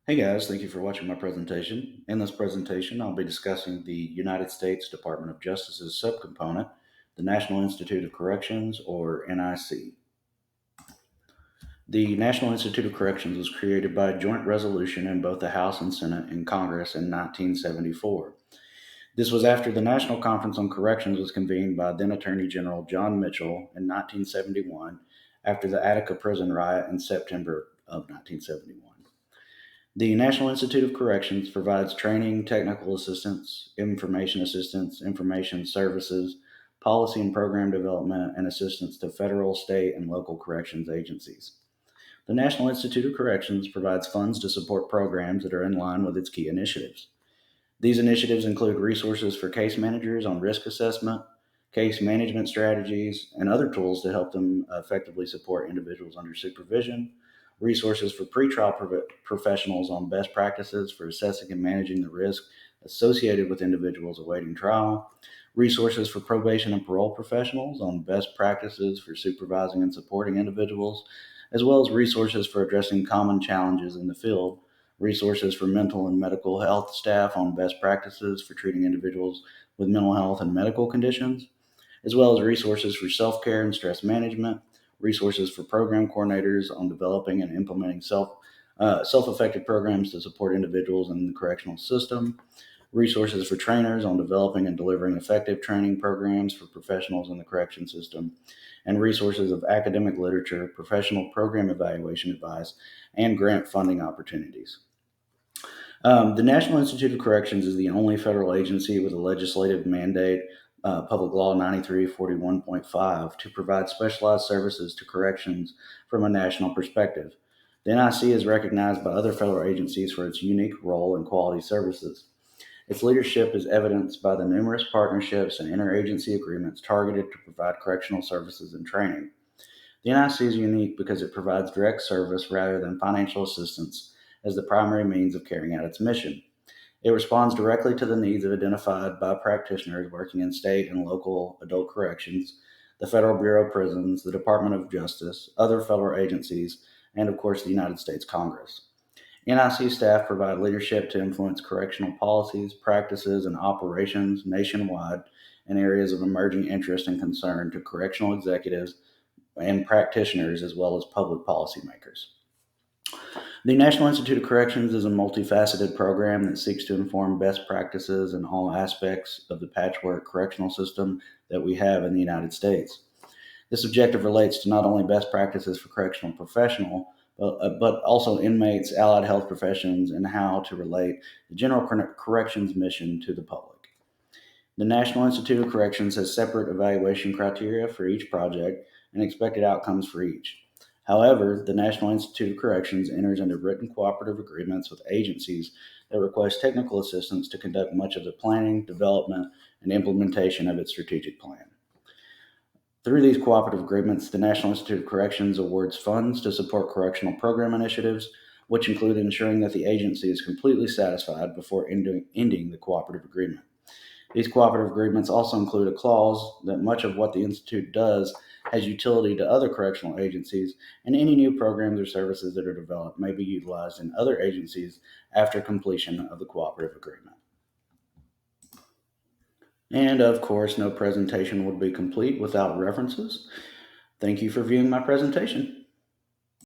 Hey guys, thank you for watching my presentation. In this presentation, I'll be discussing the United States Department of Justice's subcomponent, the National Institute of Corrections, or NIC. The National Institute of Corrections was created by a joint resolution in both the House and Senate in Congress in 1974. This was after the National Conference on Corrections was convened by then Attorney General John Mitchell in 1971 after the Attica prison riot in September of 1971. The National Institute of Corrections provides training, technical assistance, information services, policy and program development, and assistance to federal, state, and local corrections agencies. The National Institute of Corrections provides funds to support programs that are in line with its key initiatives. These initiatives include resources for case managers on risk assessment, case management strategies, and other tools to help them effectively support individuals under supervision, resources for pretrial professionals on best practices for assessing and managing the risk associated with individuals awaiting trial, resources for probation and parole professionals on best practices for supervising and supporting individuals, as well as resources for addressing common challenges in the field, resources for mental and medical health staff on best practices for treating individuals with mental health and medical conditions, as well as resources for self care and stress management, resources for program coordinators on developing and implementing self-effective programs to support individuals in the correctional system, resources for trainers on developing and delivering effective training programs for professionals in the correction system, and resources of academic literature, professional program evaluation advice, and grant funding opportunities. The National Institute of Corrections is the only federal agency with a legislative mandate, Public Law 9341.5, to provide specialized services to corrections from a national perspective. The NIC is recognized by other federal agencies for its unique role in quality services. Its leadership is evidenced by the numerous partnerships and interagency agreements targeted to provide correctional services and training. The NIC is unique because it provides direct service rather than financial assistance as the primary means of carrying out its mission. It responds directly to the needs identified by practitioners working in state and local adult corrections, the Federal Bureau of Prisons, the Department of Justice, other federal agencies, and of course the United States Congress. NIC staff provide leadership to influence correctional policies, practices, and operations nationwide in areas of emerging interest and concern to correctional executives and practitioners as well as public policymakers. The National Institute of Corrections is a multifaceted program that seeks to inform best practices in all aspects of the patchwork correctional system that we have in the United States. This objective relates to not only best practices for correctional professional, but also inmates, allied health professions, and how to relate the general corrections mission to the public. The National Institute of Corrections has separate evaluation criteria for each project and expected outcomes for each. However, the National Institute of Corrections enters into written cooperative agreements with agencies that request technical assistance to conduct much of the planning, development, and implementation of its strategic plan. Through these cooperative agreements, the National Institute of Corrections awards funds to support correctional program initiatives, which include ensuring that the agency is completely satisfied before ending the cooperative agreement. These cooperative agreements also include a clause that much of what the Institute does has utility to other correctional agencies, and any new programs or services that are developed may be utilized in other agencies after completion of the cooperative agreement. And of course, no presentation would be complete without references. Thank you for viewing my presentation.